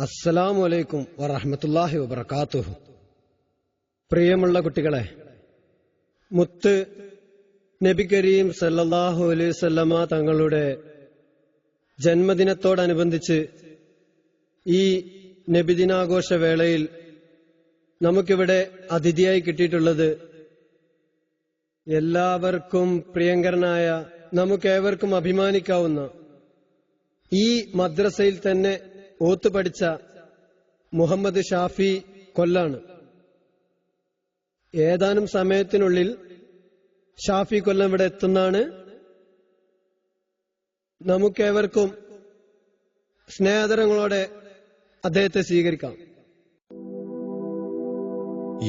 അസ്സലാമു അലൈക്കും വറഹ്മത്തുള്ളാഹി വബറകാതുഹു. പ്രിയമുള്ള കുട്ടികളെ, മുത്ത് നബി കരീം സല്ലല്ലാഹു അലൈഹി വസല്ലമ തങ്ങളുടെ ജന്മദിനത്തോടനുബന്ധിച്ച് ഈ നബിദിനാഘോഷ വേളയിൽ നമുക്കിവിടെ അതിഥിയായി കിട്ടിയിട്ടുള്ളത് എല്ലാവർക്കും പ്രിയങ്കരനായ, നമുക്കേവർക്കും അഭിമാനിക്കാവുന്ന, ഈ മദ്രസയിൽ തന്നെ ഓത്തുപഠിച്ച മുഹമ്മദ് ഷാഫി കൊല്ലാണ്. ഏതാനും സമയത്തിനുള്ളിൽ ഷാഫി കൊല്ലം ഇവിടെ എത്തുന്നതാണ്. നമുക്കേവർക്കും സ്നേഹാദരങ്ങളോടെ അദ്ദേഹത്തെ സ്വീകരിക്കാം.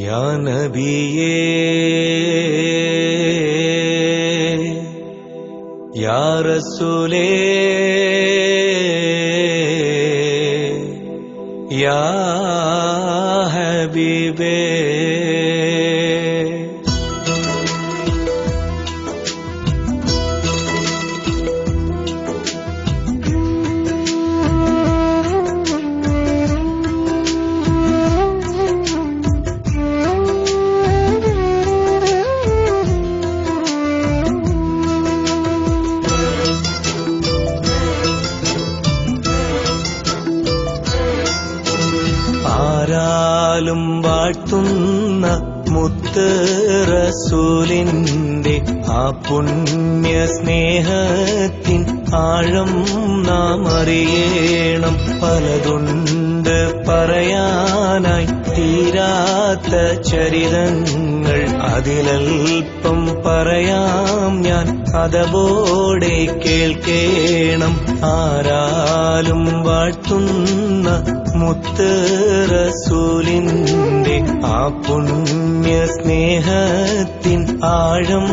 യാ നബിയേ യാ റസൂലേ യാ ഹബീബേ ആരാലും വാഴ്ത്തുന്ന മുത്ത് റസൂലിന്റെ ആ പുണ്യ സ്നേഹത്തിൻ ആഴം നാം അറിയണം. പലതുണ്ട് പറയാനായി തീരാത്ത ചരിതങ്ങൾ, അതിലൽപ്പം പറയാം ഞാൻ, അതവോടെ കേൾക്കേണം. ആരാലും വാഴ്ത്തുന്ന മുത്ത് റസൂലിന്റെ ആ പുണ്യ സ്നേഹത്തിൻ ആഴം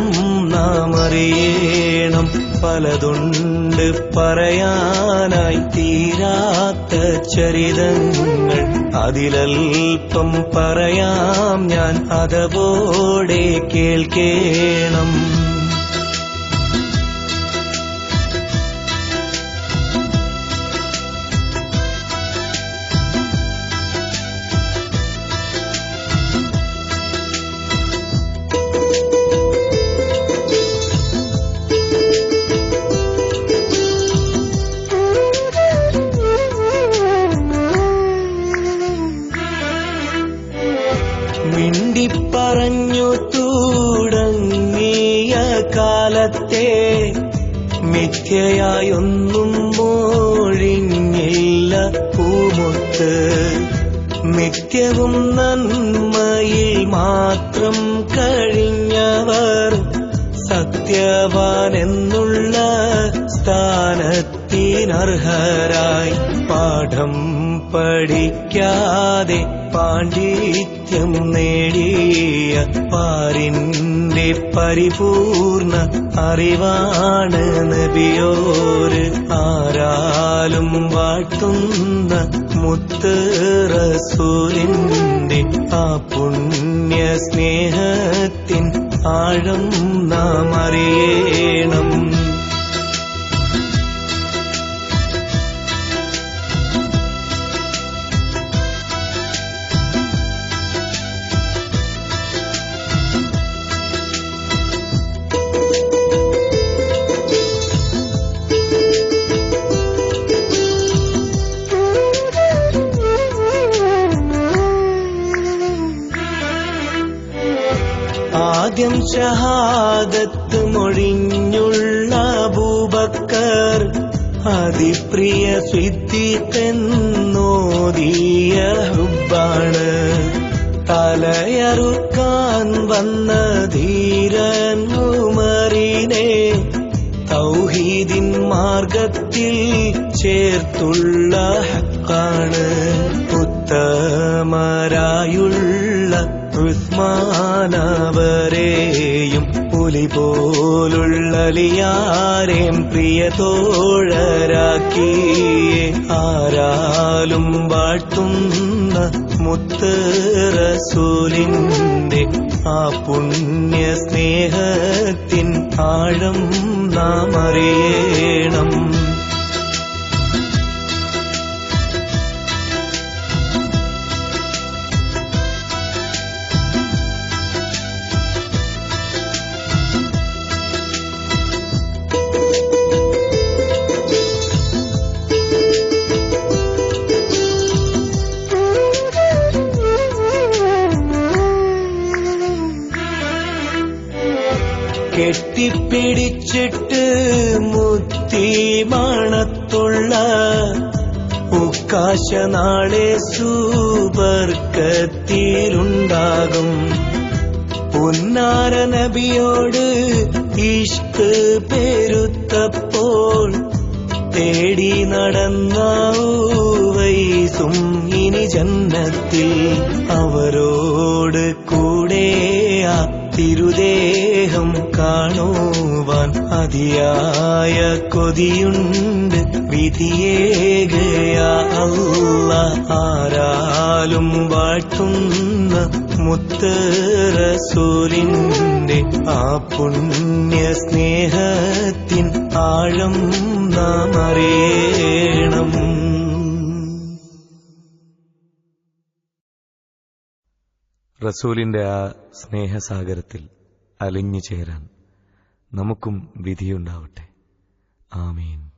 നാം അറിയണം. പലതുണ്ട് പറയാനായി തീരാത്ത ചരിതങ്ങൾ, അതിലൽപ്പം പറയാം ഞാൻ, അതവോടെ കേൾക്കേണം. മിണ്ടിപ്പറഞ്ഞു തുടങ്ങിയ കാലത്തെ മിഥ്യയായൊന്നും മൊഴിഞ്ഞില്ല പൂമുത്ത്. നിത്യവും നന്മയിൽ മാത്രം കഴിഞ്ഞവർ സത്യവാനെന്നുള്ള സ്ഥാനത്തിനർഹരായി. പാഠം പഠിക്കാതെ പാണ്ഡിത്യം നേടിയ പാരിന്റെ പരിപൂർണ അറിവാണ് നബിയോര്. ആരാലും വാഴ്ത്തുന്ന മുത്ത് റസൂലിന്റെ ആ പുണ്യ സ്നേഹത്തിൻ ആഴം നാം അറിയണം. ആദ്യം ഷഹാദത്ത് മൊഴിഞ്ഞുള്ള അബൂബക്കർ, അതിപ്രിയ സിദ്ദീഖെന്നോദിയ ഹുബ്ബാണ്. തലയറുക്കാൻ വന്ന ധീരൻ ഉമറിനെ തൗഹീദിൻ മാർഗത്തിൽ ചേർത്തുള്ള ഹക്കാണ്. ഉത്തമരായുള്ള ഉസ്മാനവരെയും പുലി പോലുള്ളലിയാരെയും പ്രിയതോഴരാക്കിയേ. ആരാലും വാഴ്ത്തുന്ന മുത്ത് റസൂലിന്റെ ആ പുണ്യ സ്നേഹത്തിൻ ആഴം നാം അറിയണം. എത്തിപ്പിടിച്ചിട്ട് മുത്തി മണത്തുള്ള ഉക്കാശ നാളെ സുബർക്കത്തിലുണ്ടാകും. പൊന്നാര നബിയോട് ഇഷ്ക് പെരുത്തപ്പോൾ തേടി നടന്ന ഉവൈസും ഇനി ജന്നത്തിൽ. അവരോട് കൂടെ ആ തിരുദേഹം കാണുവാൻ അതിയായ കൊതിയുണ്ട്. വിധിയേകയാ അല്ലാഹ് ആരാലും വാഴ്ത്തുന്ന മുത്ത് റസൂലിന്റെ ആ പുണ്യ സ്നേഹത്തിൻ ആഴം നാം അറിയണം. റസൂലിന്റെ ആ സ്നേഹസാഗരത്തിൽ അലിഞ്ഞു ചേരാൻ നമുക്കും വിധിയുണ്ടാവട്ടെ. ആമീൻ.